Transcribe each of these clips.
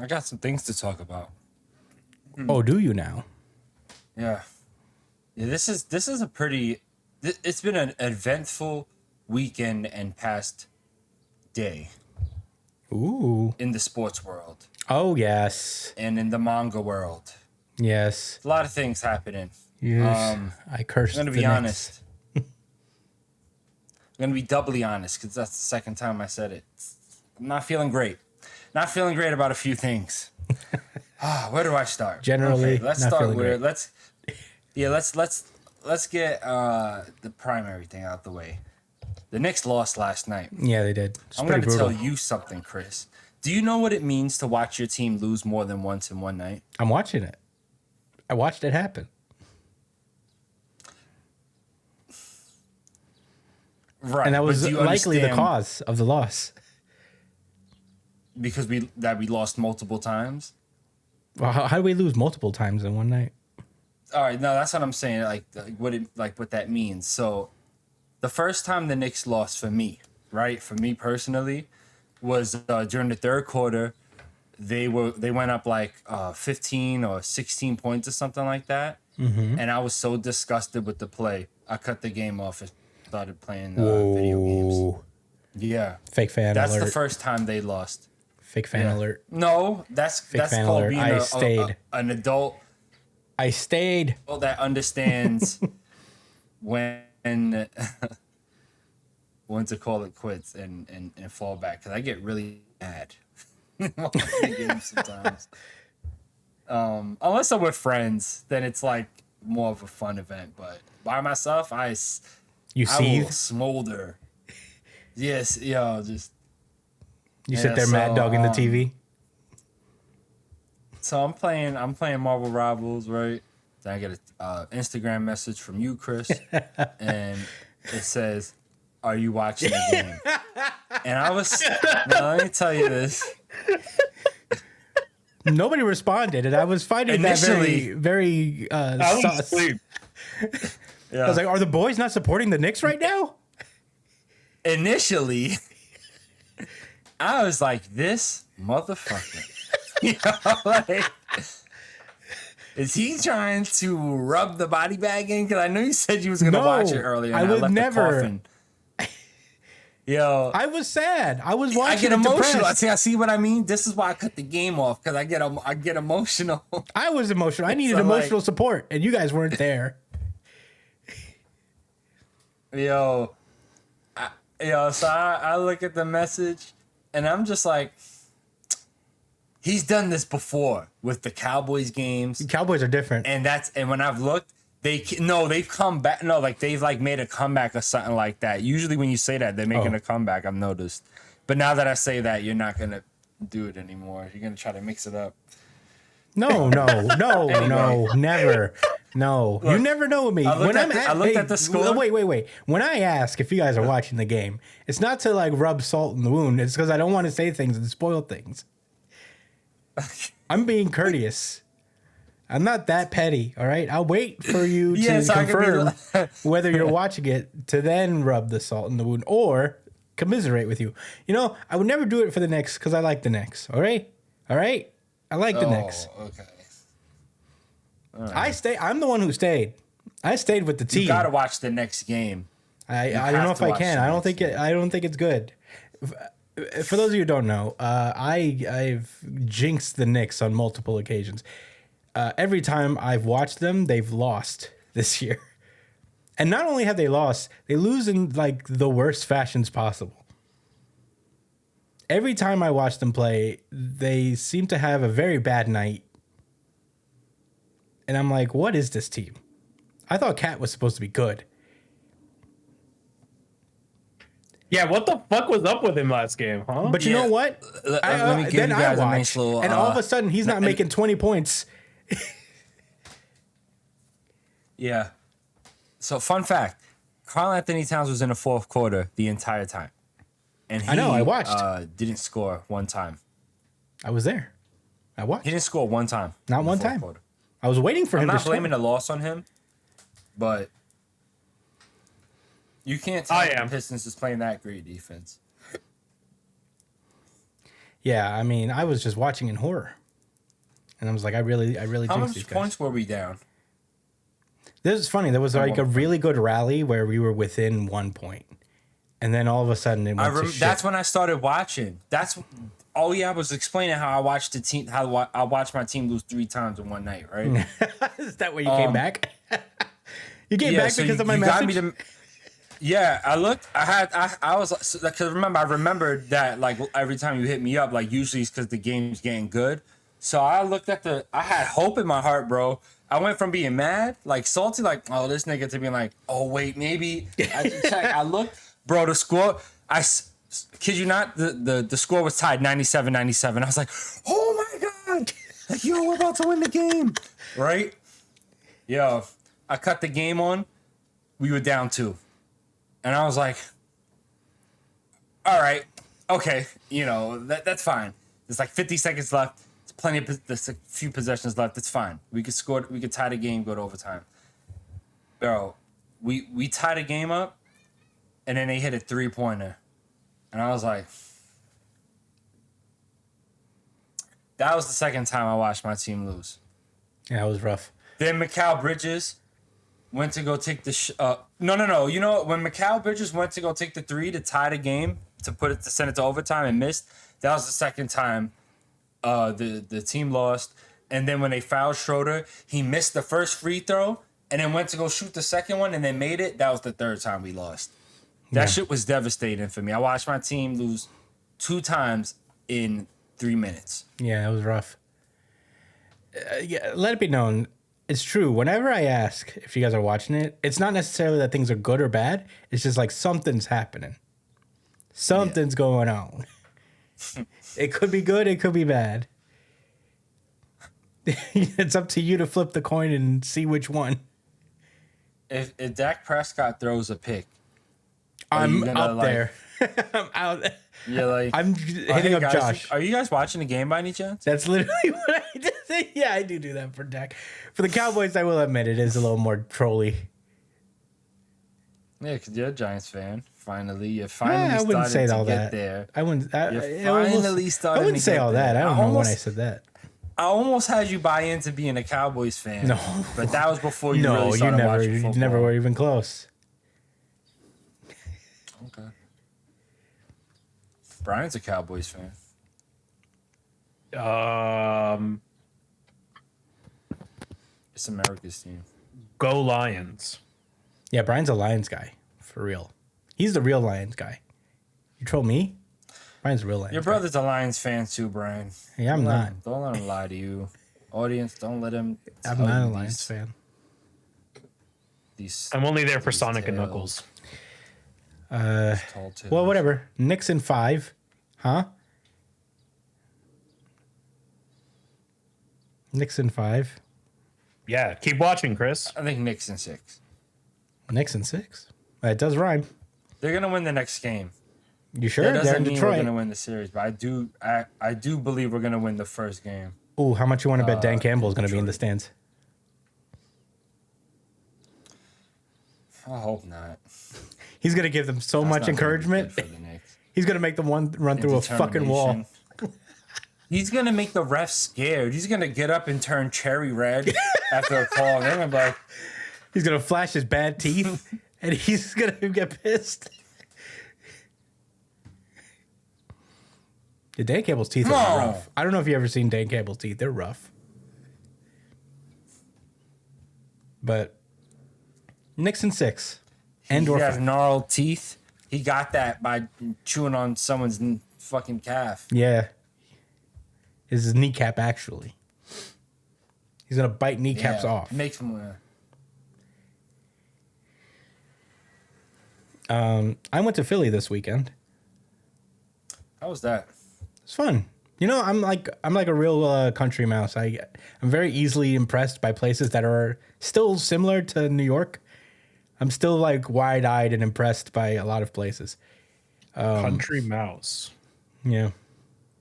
I got some things to talk about. Oh, do you now? Yeah. Yeah, this is a pretty it's been an eventful weekend and past day Ooh. in the sports world Oh, yes. and in the manga world. Yes. A lot of things happening. Yes. I cursed I'm gonna the be Knicks. honest. I'm gonna be doubly honest because that's the second time I said it. I'm not feeling great. Not feeling great about a few things. Where do I start? Generally, okay, let's not start feeling with great. let's get the primary thing out the way. The Knicks lost last night. Yeah, they did. It's I'm pretty going to brutal. tell you something, Chris. Do you know what it means to watch your team lose more than once in one night? I'm watching it. I watched it happen. Right. And that was but do you likely the understand cause of the loss. because we lost multiple times. Well, how do we lose multiple times in one night? All right, no, that's what I'm saying. What that means. So, the first time the Knicks lost for me, right, for me personally, was during the third quarter. They went up like 15 or 16 points or something like that, and I was so disgusted with the play, I cut the game off and started playing video games. Whoa. Yeah, Fake fan that's alert. the first time they lost. Fan Yeah. alert. No, that's fan called alert. being I stayed. an adult I stayed. that understands when when to call it quits and fall back. Because I get really mad while playing games sometimes. Unless I'm with friends, then it's like more of a fun event. But by myself, I You will seethe. smolder. Yes, just You yeah, sit there mad so, dogging the TV. So I'm playing Marvel Rivals, right? Then I get a Instagram message from you, Chris, and it says, "Are you watching the game?" And I was now let me tell you this. Nobody responded, and I was finding that Initially- very I was sus. asleep. Yeah. I was like, are the boys not supporting the Knicks right now? Initially, I was like, "This motherfucker." Is he trying to rub the body bag in? Because I know you said you was gonna No, watch it earlier. And I would left never. The coffin. Yo, I was sad. I was watching I get it emotional. depressed. I see what I mean. This is why I cut the game off because I get emotional. I was emotional. I needed So, like- emotional support, and you guys weren't there. So I look at the message and I'm just like, he's done this before with the Cowboys games, Cowboys are different. and when I've looked, they've come back. No, like they've like made a comeback or something like that. Usually when you say that, they're making Oh. a comeback. I've noticed, but now that I say that, you're not gonna do it anymore. You're gonna try to mix it up. No, never. No, you never know me. I looked at the score. Wait. When I ask if you guys are watching the game, it's not to like rub salt in the wound. It's because I don't want to say things and spoil things. I'm being courteous. I'm not that petty, all right? I'll wait for you to Yes, I can be confirm whether you're watching it to then rub the salt in the wound or commiserate with you. You know, I would never do it for the Knicks because I like the Knicks, all right? All right? I like the Knicks. Okay. I'm the one who stayed. I stayed with the team. You gotta watch the next game. I don't have know if to I watch can. the I don't next think I don't think it's good. For those of you who don't know, I've jinxed the Knicks on multiple occasions. Every time I've watched them, they've lost this year. And not only have they lost, they lose in like the worst fashions possible. Every time I watch them play, they seem to have a very bad night. And I'm like, what is this team? I thought Cat was supposed to be good. Yeah, what the fuck was up with him last game, huh? But you Yeah. know what? Let me give Then you I guys a watched, nice little, and all of a sudden he's not making 20 points. Yeah. So, fun fact: Karl Anthony Towns was in the fourth quarter the entire time, and he I know, I watched. Didn't score one time. I was there. I watched. He didn't score one time. Not in the one fourth time. quarter. I was waiting for I'm him to not score. blaming the loss on him, but you can't tell I me am. the Pistons is playing that great defense. Yeah, I mean, I was just watching in horror, and I was like, I really How jinxed these much guys. points were we down? This is funny. There was like a really good rally where we were within 1 point, and then all of a sudden it went to shit. That's when I started watching. I was explaining how I watched the team. I watched my team lose 3 times in one night. Right? Is that where you came back? You came back so because of my you message. got me to. Yeah, I looked. I was because I remembered that like every time you hit me up, like usually it's because the game's getting good. So I looked at I had hope in my heart, bro. I went from being mad, like salty, like oh this nigga, to being like oh wait maybe I should check. I looked, bro. The score, kid you not, the score was tied 97-97. I was like, oh my god, like yo, we're about to win the game, right? Yo, I cut the game on. We were down 2. And I was like, all right, okay, that's fine. There's like 50 seconds left. There's a few possessions left. It's fine. We could score. We could tie the game, go to overtime. Bro, we tied the game up, and then they hit a 3-pointer. And I was like, that was the second time I watched my team lose. Yeah, it was rough. Then Mikal Bridges went to go take the no. You know what? When Mikal Bridges went to go take the 3 to tie the game to send it to overtime and missed, that was the second time the team lost. And then when they fouled Schroeder, he missed the first free throw and then went to go shoot the second one and then made it. That was the third time we lost. That shit was devastating for me. I watched my team lose 2 times in 3 minutes. Yeah, it was rough. Yeah, let it be known. It's true. Whenever I ask if you guys are watching it, it's not necessarily that things are good or bad. It's just like something's happening. Something's going on. It could be good. It could be bad. It's up to you to flip the coin and see which one. If Dak Prescott throws a pick, I'm up there. I'm out. Yeah, like I'm hitting up guys, Josh. Are you guys watching the game by any chance? That's literally what I did. Yeah, I do that for Dak. For the Cowboys, I will admit it is a little more trolly. Yeah, because you're a Giants fan. Finally, you I finally wouldn't say started all to get that. there. I wouldn't. Finally started. I wouldn't to say get all that. there. I don't know when I said that. I almost had you buy into being a Cowboys fan. No, but that was before you no, really you started watching you football. never were even close. Okay. Brian's a Cowboys fan. It's America's team. Go Lions. Yeah, Brian's a Lions guy for real. He's the real Lions guy. You troll me? Brian's a real Lions. Your brother's a Lions fan too, Brian. guy. Yeah, I'm not. Don't let him lie to you. Audience, don't let him. I'm tell not a you Lions fan. I'm only there for these Sonic and tales. Knuckles. Tall tales. Well, whatever. Knicks in 5, huh? Knicks in 5. Yeah, keep watching, Chris. I think Knicks in 6. Knicks in 6. It does rhyme. They're gonna win the next game. You sure? That They're doesn't in mean we're Detroit. gonna win the series, but I do believe we're gonna win the first game. Ooh, how much you want to bet Dan Campbell is going to be in the stands? I hope not. He's going to give them so That's much not gonna be encouragement. good for the Knicks. He's going to make them run through a fucking wall. Determination. He's gonna make the refs scared. He's gonna get up and turn cherry red after a call. And they're gonna be like, He's going to flash his bad teeth, and he's going to get pissed. Yeah, Dan Campbell's teeth No. are rough. I don't know if you ever seen Dan Campbell's teeth. They're rough. But Knicks in 6. And he or has 5. gnarled teeth. He got that by chewing on someone's fucking calf. Yeah. His kneecap, actually. He's going to bite kneecaps Yeah, off. Makes him. I went to Philly this weekend. How was that? It's fun. You know, I'm like a real country mouse. I'm very easily impressed by places that are still similar to New York. I'm still like wide-eyed and impressed by a lot of places. Country Mouse. Yeah.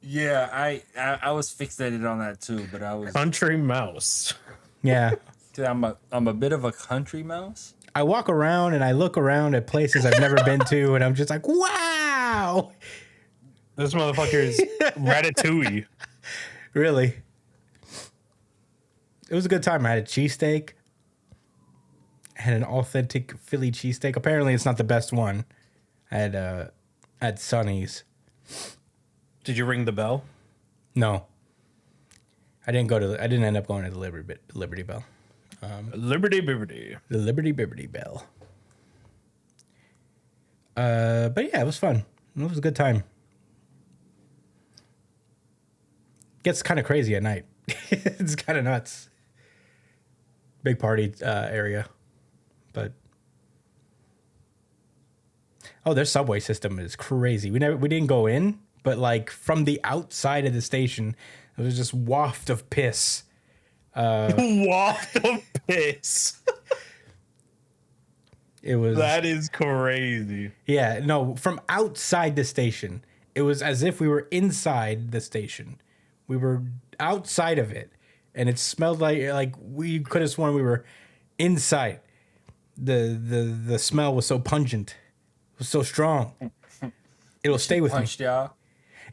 Yeah, I was fixated on that too, but I was. Country Mouse. Yeah. Dude, I'm a bit of a country mouse. I walk around and I look around at places I've never been to, and I'm just like, wow. This motherfucker is Ratatouille. Really. It was a good time. I had a cheesesteak. I had an authentic Philly cheesesteak. Apparently, it's not the best one. I had Sonny's. Did you ring the bell? No. I didn't end up going to the Liberty Bell. Liberty Bibbity. The Liberty Bell. But yeah, it was fun. It was a good time. Gets kind of crazy at night. It's kind of nuts. Big party area. But their subway system is crazy. We didn't go in, but like from the outside of the station, it was just waft of piss. Waft of piss. It was That is crazy. Yeah, no, from outside the station. It was as if we were inside the station. We were outside of it, and it smelled like we could have sworn we were inside. The smell was so pungent. It was so strong. It'll stay with me. Punched y'all.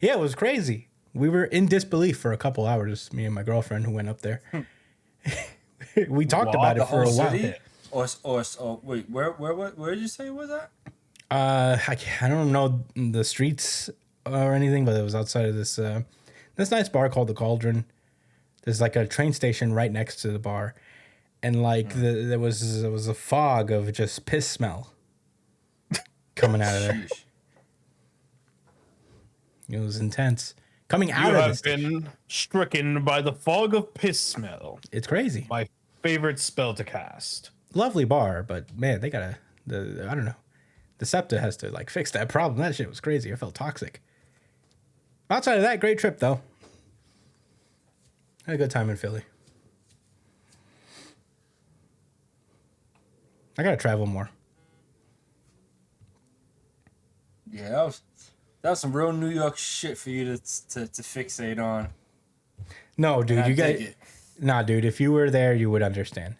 Yeah, it was crazy. We were in disbelief for a couple hours, me and my girlfriend who went up there. We talked about it for a while. City? Or wait, where did you say it was at? I don't know the streets or anything, but it was outside of this nice bar called the Cauldron. There's like a train station right next to the bar, and like there was a fog of just piss smell coming out of there. Sheesh. It was intense. Coming You out of have this, been stricken by the fog of piss smell. it's crazy. My favorite spell to cast. Lovely bar, but man, they gotta. I don't know. The SEPTA has to like fix that problem. That shit was crazy. I felt toxic. Outside of that, great trip though. Had a good time in Philly. I gotta travel more. Yeah, that was some real New York shit for you to fixate on. No, dude, And I you got. dig it. Nah, dude, if you were there, you would understand.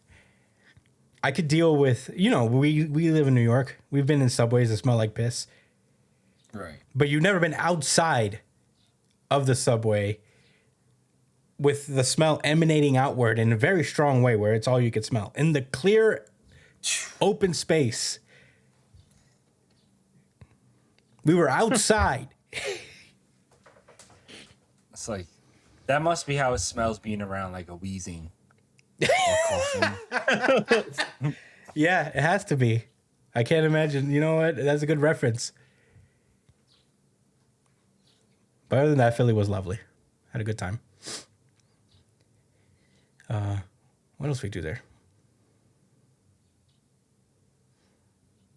I could deal with, we live in New York. We've been in subways that smell like piss, Right. but you've never been outside of the subway with the smell emanating outward in a very strong way where it's all you could smell. In the clear, open space, we were outside. It's like that must be how it smells being around like a wheezing. Or coughing. Yeah, it has to be. I can't imagine. You know what? That's a good reference. But other than that, Philly was lovely. Had a good time. What else we do there?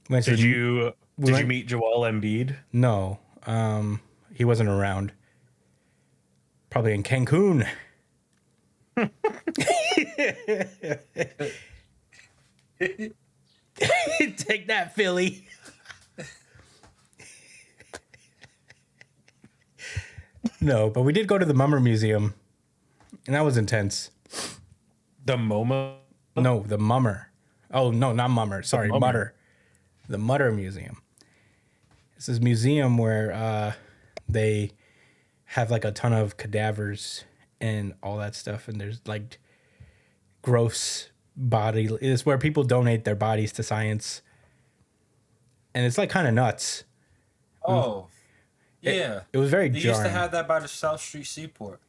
Went to Did the- you went- meet Joel Embiid? No. He wasn't around. Probably in Cancun. Take that, Philly. No, but we did go to the Mummer Museum, and that was intense. The MoMA? No, the Mummer. Oh, no, not Mummer. Sorry, Mummer. Mutter. The Mutter Museum. It's this museum where they have like a ton of cadavers and all that stuff, and there's like gross body. It's where people donate their bodies to science, and it's like kind of nuts. Oh, yeah. It was very They jarring. used to have that by the South Street Seaport.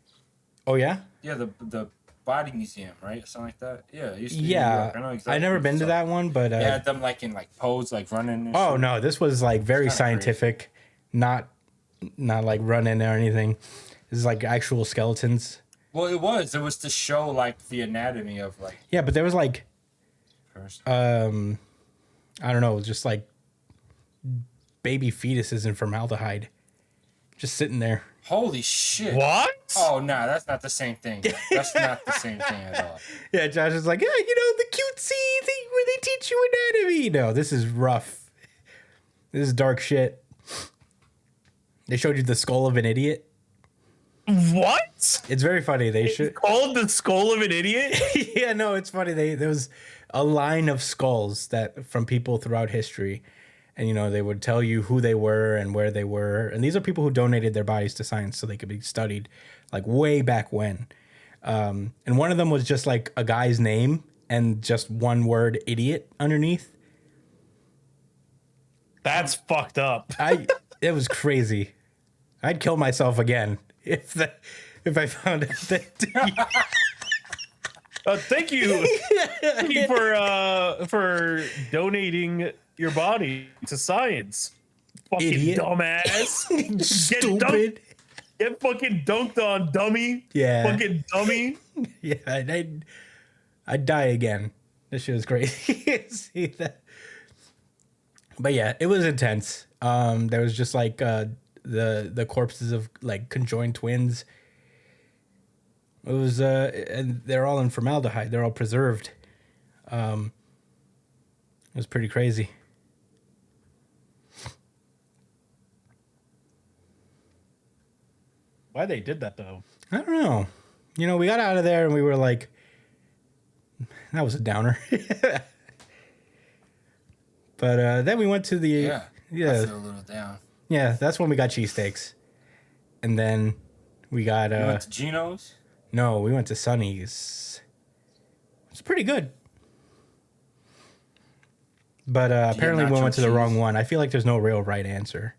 Oh yeah, Yeah, the body museum, right? Something like that. Yeah, it used to be in New yeah. York. I know exactly I've never what been to you're that one, but They had them like in like pose, like running. And oh shit. no, this was like very It's kinda scientific, not like running or anything. This is like actual skeletons. Well, it was. It was to show like the anatomy of like Yeah, but there was like person. I don't know, just like baby fetuses in formaldehyde, just sitting there. Holy shit! What? Oh no, that's not the same thing. That's not the same thing at all. Yeah, Josh is like, yeah, the cutesy thing where they teach you anatomy. No, this is rough. This is dark shit. They showed you the skull of an idiot. What? It's very funny. They should. Called the skull of an idiot? Yeah, no, it's funny. There was a line of skulls that from people throughout history, and they would tell you who they were and where they were. And these are people who donated their bodies to science so they could be studied, like way back when. And one of them was just like a guy's name and just one word "idiot" underneath. That's fucked up. It was crazy. I'd kill myself again if I found out that. Thank you for donating your body to science. Fucking Idiot. dumbass. Stupid. Get fucking dunked on, dummy. Yeah. Fucking dummy. Yeah, I'd die again. This shit was crazy. See that? But yeah, it was intense. There was just like the corpses of like conjoined twins. It was and they're all in formaldehyde. They're all preserved. It was pretty crazy. Why they did that though? I don't know. We got out of there and we were like, that was a downer. But then we went to the I feel a little down. Yeah, that's when we got cheesesteaks. And then we got You went to Geno's? no, we went to Sonny's. It's pretty good. But apparently we nacho went to the cheese? wrong one. I feel like there's no real right answer.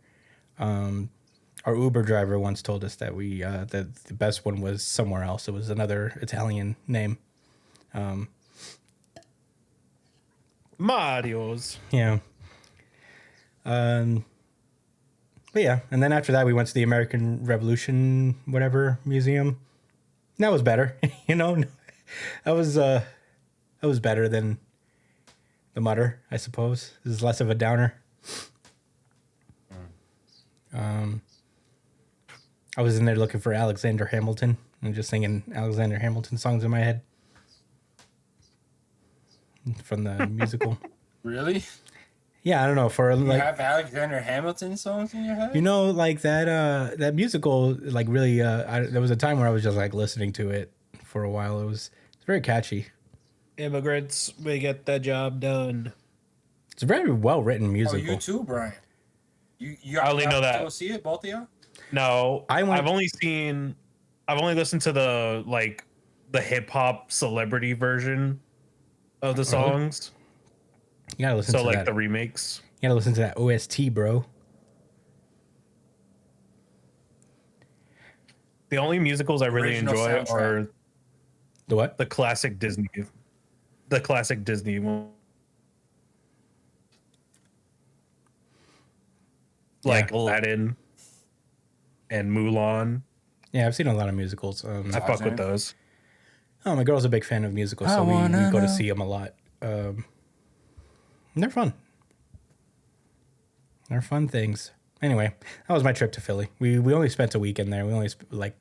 Our Uber driver once told us that the best one was somewhere else. It was another Italian name. Mario's. Yeah. But yeah, and then after that we went to the American Revolution whatever museum. That was better, That was better than the Mutter, I suppose. This is less of a downer. I was in there looking for Alexander Hamilton and just singing Alexander Hamilton songs in my head from the musical. Really? Yeah, I don't know. For You like, have Alexander Hamilton songs in your head? like that musical, like really. There was a time where I was just like listening to it for a while. It's very catchy. Immigrants, we get the job done. It's a very well written Oh, musical. you too, Brian. You I only know got to that. Go see it, both of y'all? No, I've only listened to the hip hop celebrity version of the songs. You gotta listen So to like that. the remakes. You gotta listen to that OST, bro. The only musicals I really Original enjoy soundtrack. are The what? the classic Disney. The classic Disney one. Like Aladdin and Mulan. Yeah, I've seen a lot of musicals. I fuck with those. Oh, my girl's a big fan of musicals, so we go to see them a lot. And they're fun. They're fun things. Anyway, that was my trip to Philly. We only spent a weekend there.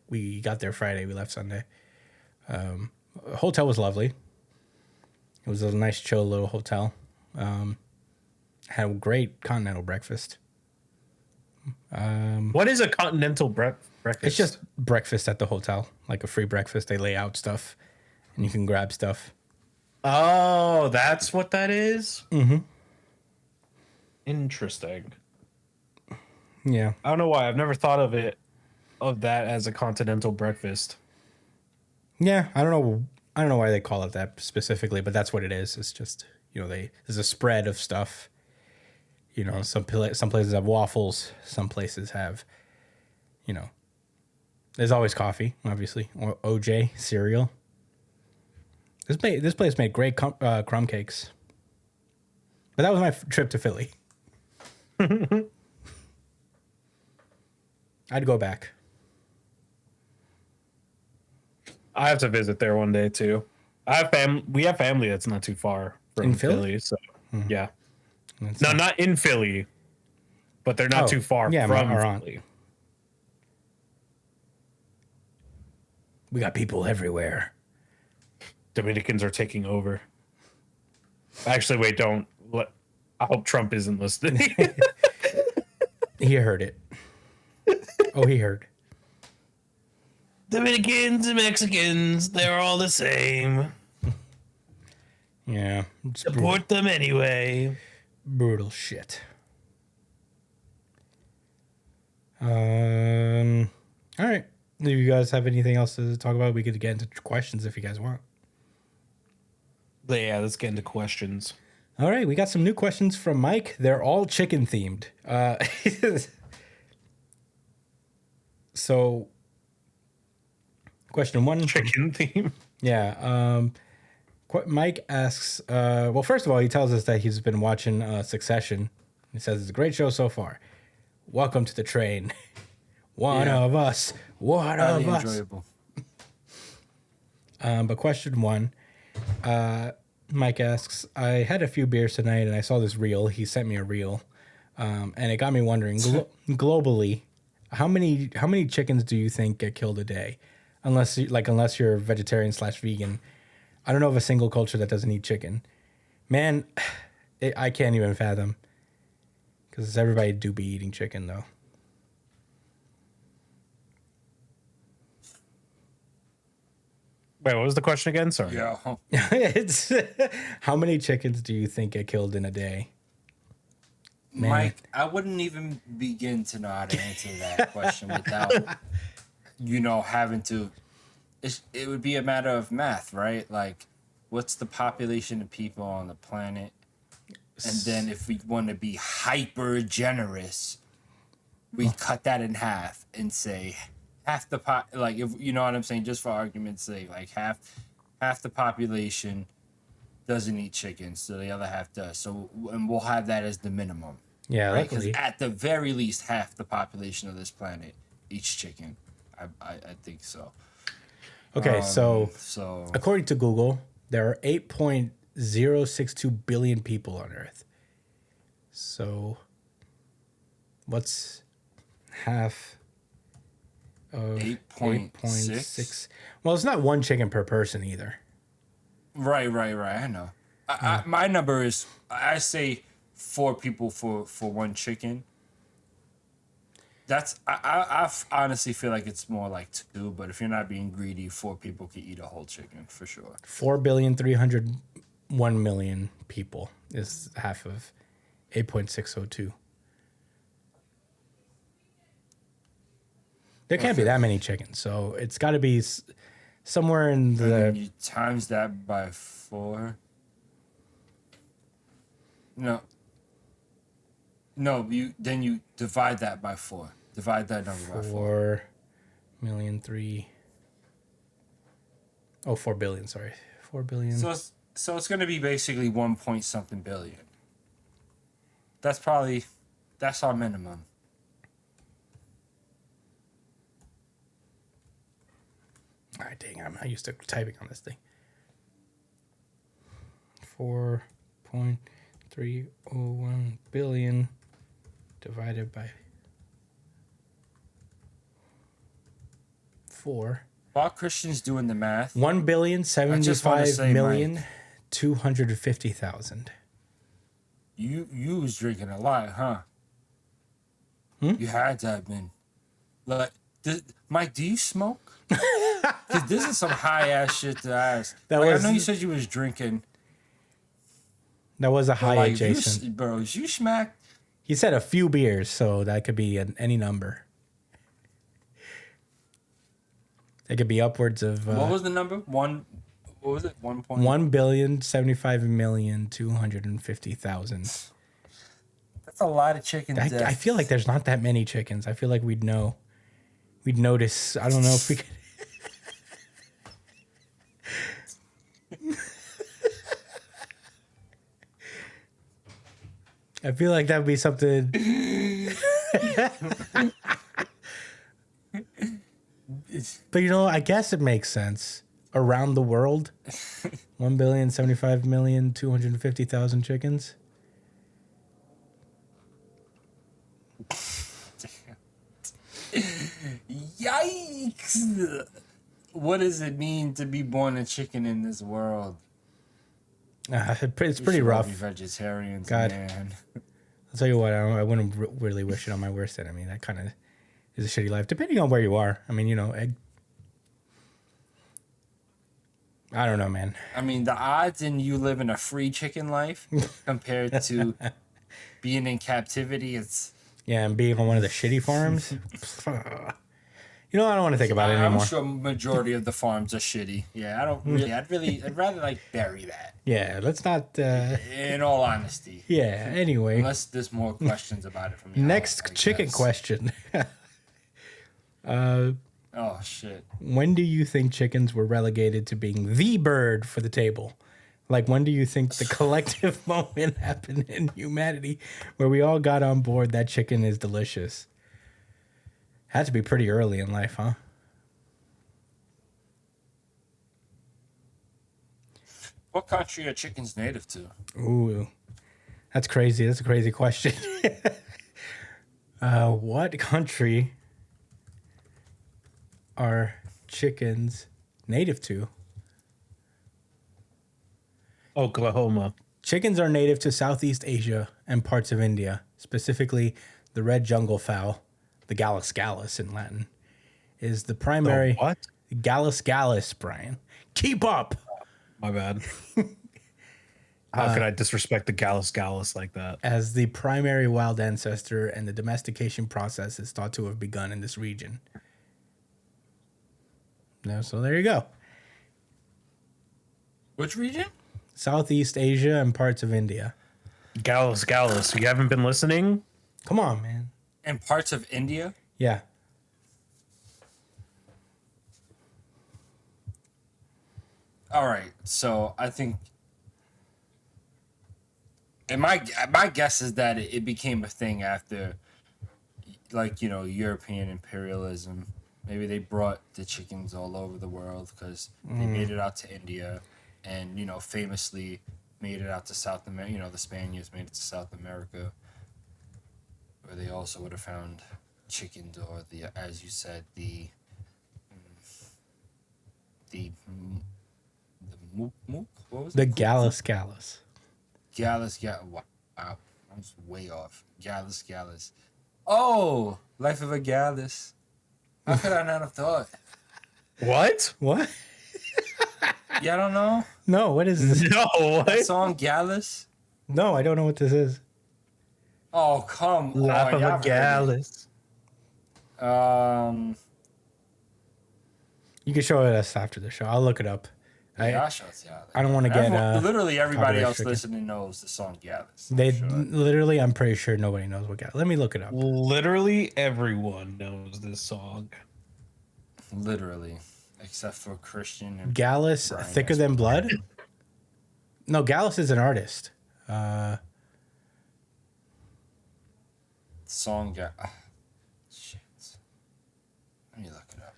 We got there Friday. We left Sunday. Hotel was lovely. It was a nice, chill little hotel. Had a great continental breakfast. What is a continental breakfast? It's just breakfast at the hotel, like a free breakfast. They lay out stuff, and you can grab stuff. Oh, that's what that is? Mm-hmm. Interesting. Yeah. I don't know why. I've never thought of that as a continental breakfast. Yeah, I don't know why they call it that specifically, but that's what it is. It's just, there's a spread of stuff. Some places have waffles, some places have, there's always coffee, obviously, or OJ cereal. This place made great crumb cakes. But that was my trip to Philly. I'd go back. I have to visit there one day too. We have family that's not too far from In Philly? so yeah. That's No, not in Philly, but they're not Oh, too far yeah, from our aunt. Philly. We got people everywhere. Dominicans are taking over. Actually, wait, don't. I hope Trump isn't listening. He heard it. Oh, he heard. Dominicans and Mexicans, they're all the same. Yeah. It's Support them anyway. brutal shit. All right. Do you guys have anything else to talk about? We could get into questions if you guys want. But yeah, let's get into questions. All right, we got some new questions from Mike. They're all chicken themed. So, question one. Chicken theme. Yeah. Mike asks, well, first of all, he tells us that he's been watching Succession. He says it's a great show so far. Welcome to the train. One of us. One Highly of us. enjoyable. But question one, Mike asks, I had a few beers tonight and I saw this reel. He sent me a reel. And it got me wondering, globally, how many chickens do you think get killed a day? Unless you're vegetarian / vegan. I don't know of a single culture that doesn't eat chicken. Man, I can't even fathom. Because everybody do be eating chicken, though. Wait, what was the question again? Sorry. Yeah. It's how many chickens do you think get killed in a day? Man. Mike, I wouldn't even begin to know how to answer that question without, having to. It would be a matter of math, right? Like, what's the population of people on the planet? And then if we want to be hyper generous, we cut that in half and say half the if you know what I'm saying, just for argument's sake, like half the population doesn't eat chicken, so the other half does. So and we'll have that as the minimum. Yeah, right? Because luckily. at the very least, half the population of this planet eats chicken. I think so. Okay, so So according to Google, there are 8.062 billion people on Earth. So what's half of 8.6? Well, it's not one chicken per person either. Right. I know. My number is, I say 4 people for one chicken. That's I honestly feel like it's more like 2, but if you're not being greedy, 4 people could eat a whole chicken for sure. 4,301,000,000 people is half of 8.602. There can't be that many chickens, so it's got to be somewhere in And then the. you times that by 4. No, you divide that by 4. Divide that number by 4. 4,000,003. Oh, 4 billion. Sorry, 4 billion. So it's going to be basically 1 point something billion. That's our minimum. All right, dang, I'm not used to typing on this thing. 4.301 billion divided by 4. While Christian's doing the math, 1,075,250,000. you was drinking a lot, huh? You had to have been. Like, Mike, do you smoke? Because this is some high ass shit to ask. That I was- know you said you was drinking. That was a high Like, Jason. you smacked. He said a few beers, so that could be any number. It could be upwards of What was the number? What was it? 1 point. 1,075,250,000. That's a lot of chicken death. I feel like there's not that many chickens. I feel like we'd know. We'd notice. I don't know if we could. I feel like that would be something. But I guess it makes sense. Around the world, 1,075,250,000 chickens. Yikes! What does it mean to be born a chicken in this world? It's We pretty should all rough. Be vegetarians, God. man. I'll tell you what, I wouldn't really wish it on my worst enemy. That kind of is a shitty life, depending on where you are. I mean, I don't know, man. I mean, the odds in you living a free chicken life compared to being in captivity, it's Yeah, and being on one of the shitty farms. You know, I don't want to think about it I'm anymore. sure majority of the farms are shitty. Yeah, I don't really. I'd rather like bury that. Yeah, let's not. In all honesty, Yeah, anyway. unless there's more questions about it from you. Next chicken guess. question. Oh shit. When do you think chickens were relegated to being the bird for the table? Like, when do you think the collective moment happened in humanity where we all got on board that chicken is delicious? Had to be pretty early in life, huh? What country are chickens native to? Ooh, that's crazy. That's a crazy question. What country are chickens native to? Oklahoma. Chickens are native to Southeast Asia and parts of India, specifically the red jungle fowl, the Gallus gallus in Latin, is the primary. What? Gallus gallus, Brian. Keep up. My bad. How could I disrespect the Gallus like that? As the primary wild ancestor, and the domestication process is thought to have begun in this region. No, so there you go. Which region? Southeast Asia and parts of India. Gallus. You haven't been listening? Come on, man. And parts of India. Yeah. All right. So I think, and my guess is that it became a thing after, like, European imperialism. Maybe they brought the chickens all over the world because they made it out to India, and famously made it out to South America. The Spaniards made it to South America, where they also would have found chickens, or as you said, the mook. What was The it? Gallus gallus. Gallus. Wow, I'm just way off. Gallus. Oh, Life of a Gallus. How could I not have thought? What? What? Yeah, I don't know. No, what is this? No, That what? song Gallus. No, I don't know what this is. Oh, come on. Laugh of y'all a heard Gallus. it. You can show it us after the show. I'll look it up. Gosh, I don't want to get literally everybody copyright else stricken. listening knows the song Gallus. I'm They sure. literally, I'm pretty sure nobody knows what Gallus. Let me look it up. Literally everyone knows this song. Literally, except for Christian and Gallus, Brian, thicker that's than blood. No, Gallus is an artist. song. Shit. Let me look it up.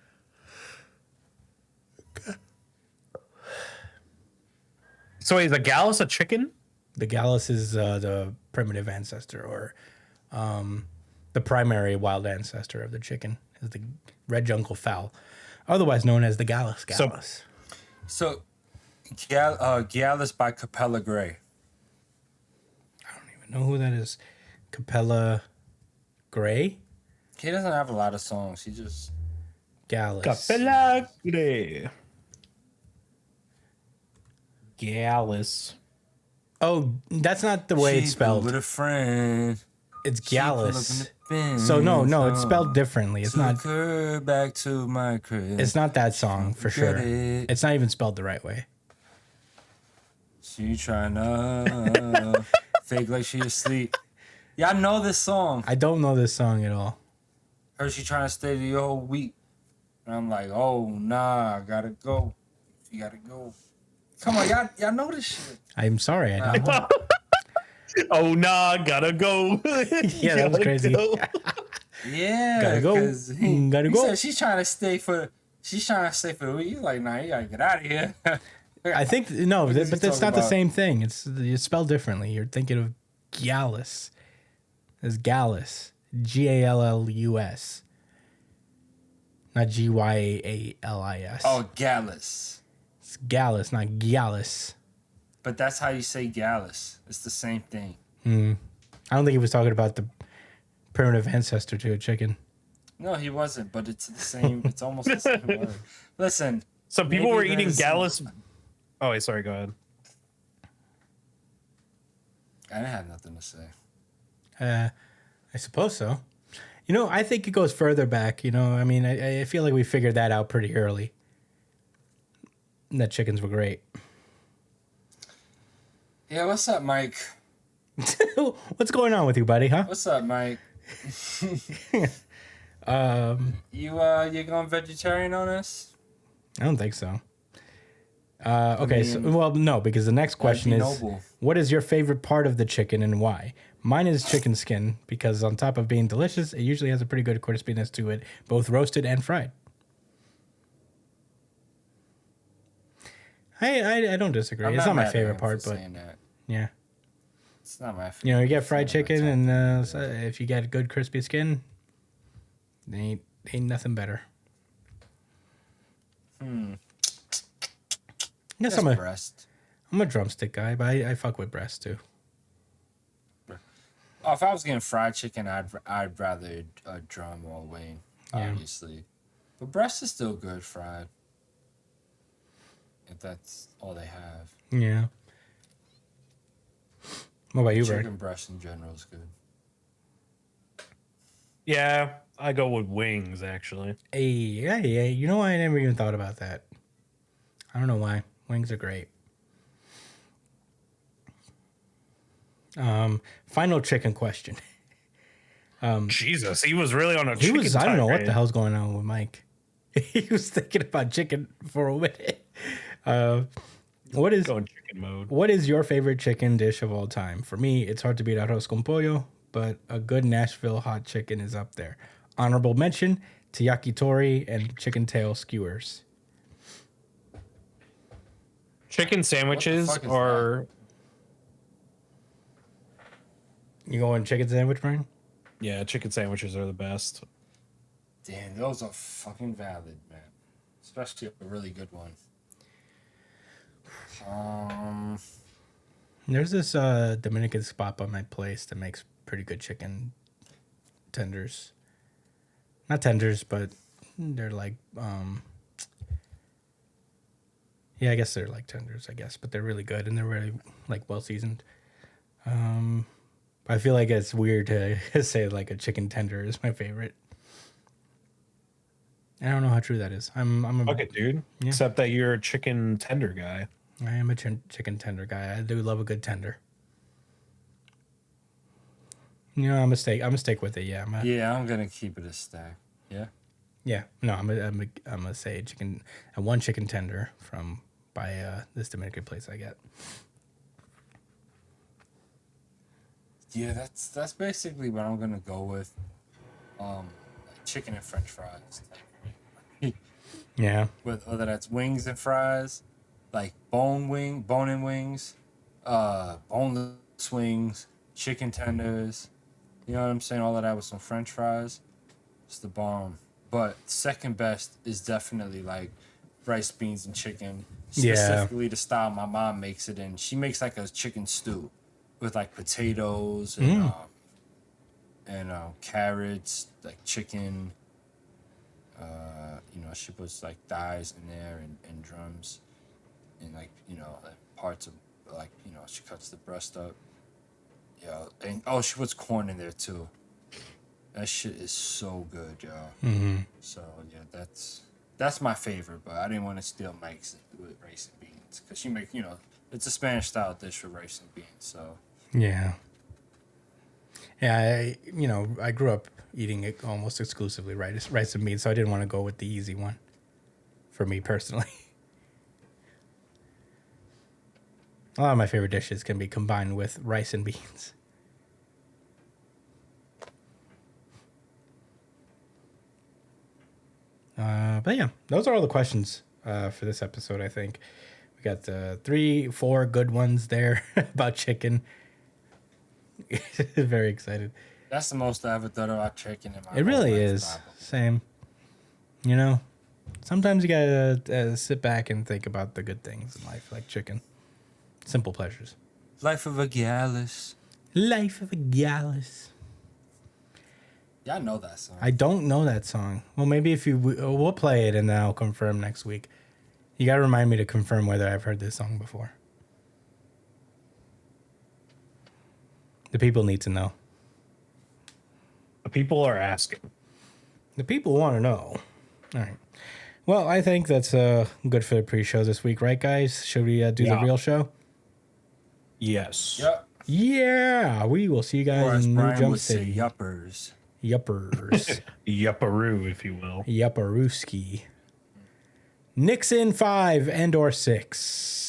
So is a Gallus a chicken? The Gallus is the primitive ancestor, or the primary wild ancestor of the chicken, is the red jungle fowl, otherwise known as the Gallus gallus. So, Gallus by Capella Gray. I don't even know who that is. Capella Gray? He doesn't have a lot of songs. He just Gallus. Capella Gray. Gallus. Oh, that's not the way it's spelled. With a friend. It's She pulled up in Gallus. the Benz, So no, it's spelled differently. It's Took not. her back to my crib. It's not that song for sure. Forget it. It's not even spelled the right way. She trying to fake like she asleep. Yeah, I know this song. I don't know this song at all. Heard she trying to stay the whole week. And I'm like, oh, nah, I gotta go. You gotta go. Come on, y'all know this shit. I'm sorry, I don't know. Oh nah, gotta go. Yeah, that was Gotta crazy. go. Yeah. Gotta go. 'cause He Gotta go. said she's trying to stay for the week. He's like, nah, you gotta get out of here. I think no, What is but he that's talking not the about? same thing. It's spelled differently. You're thinking of Gallus. It's Gallus, Gallus, not Gyalis. Oh, Gallus. It's Gallus, not Gallus. But that's how you say Gallus. It's the same thing. I don't think he was talking about the primitive ancestor to a chicken. No, he wasn't, but it's the same. It's almost the same word. Listen. So people maybe were eating there's- Gallus. Oh, wait, sorry, go ahead. I didn't have nothing to say. I suppose so. You know, I think it goes further back. You know, I mean, I feel like we figured that out pretty early. That chickens were great. Yeah, what's up, Mike? What's going on with you, buddy? Huh? What's up, Mike? You going vegetarian on us? I don't think so. Okay, so well, no, because the next question be is, noble. what is your favorite part of the chicken and why? Mine is chicken skin because on top of being delicious, it usually has a pretty good crispiness to it, both roasted and fried. I don't disagree. It's not my mad at favorite him part, for but saying that. yeah. It's not my favorite. You know, you get fried It's not my chicken, top. and so if you get good crispy skin, ain't nothing better. I guess Just breast. I'm a drumstick guy, but I fuck with breast too. Oh, if I was getting fried chicken, I'd rather a drum or wing, Yeah. obviously. But breast is still good fried. If that's all they have. Yeah. What about you, Bird? Chicken breast in general is good. Yeah, I go with wings actually. Hey, yeah. You know, I never even thought about that. I don't know why. Wings are great. Final chicken question. Jesus, he was really on a He chicken was, I don't know what the tirade. hell's going on with Mike. He was thinking about chicken for a minute. What is Going chicken mode. What is your favorite chicken dish of all time? For me, it's hard to beat arroz con pollo, but a good Nashville hot chicken is up there. Honorable mention to yakitori and chicken tail skewers. Chicken sandwiches fuck is are You going chicken sandwich, Brian? yeah, chicken sandwiches are the best. Damn, those are fucking valid, man. Especially a really good one. There's this Dominican spot by my place that makes pretty good chicken tenders. Not tenders, but they're like yeah, I guess they're like tenders, I guess, but they're really good and they're really like well seasoned. I feel like it's weird to say like a chicken tender is my favorite. I don't know how true that is. I'm a, Fuck it, dude. Except that you're a chicken tender guy. I am a chicken tender guy. I do love a good tender. You know, I'm a steak with it. Yeah, Yeah, I'm gonna keep it a stack. Yeah. yeah. No, I'm a say chicken. One chicken tender from by this Dominican place I get. Yeah, that's basically what I'm gonna go with. Chicken and French fries. Yeah, With whether that's wings and fries, like bone-in wings, boneless wings, chicken tenders. You know what I'm saying? All of that with some French fries. It's the bomb. But second best is definitely like rice, beans, and chicken. Yeah. Specifically the style my mom makes it in. She makes like a chicken stew with like potatoes and carrots, like chicken. You know, she puts like thighs in there and drums, and like like parts of like she cuts the breast up. Yeah, and she puts corn in there too. That shit is so good, y'all. Mm-hmm. So yeah, that's my favorite, but I didn't want to steal Mike's with rice and beans because she make it's a Spanish style dish with rice and beans. So yeah. I grew up eating it almost exclusively rice and beans, so I didn't want to go with the easy one. For me personally, a lot of my favorite dishes can be combined with rice and beans. But yeah, those are all the questions for this episode. I think we got 3-4 good ones there about chicken. Very excited. that's the most I ever thought about chicken in my It really whole life, is. probably. Same. You know, sometimes you gotta sit back and think about the good things in life, like chicken. Simple pleasures. Life of a Gallus. Life of a Gallus. Y'all know that song. I don't know that song. Well, maybe if we'll play it and then I'll confirm next week. You gotta remind me to confirm whether I've heard this song before. The people need to know. The people are asking. The people want to know. All right. Well, I think that's good for the pre-show this week, right, guys? Should we do the Yeah. real show? Yes. Yep. Yeah, we will see you Or guys as in New Brian Jump would say, City. yuppers. Yuppers. Yupperoo, if you will. Yupperooski. Knicks in 5 and or 6.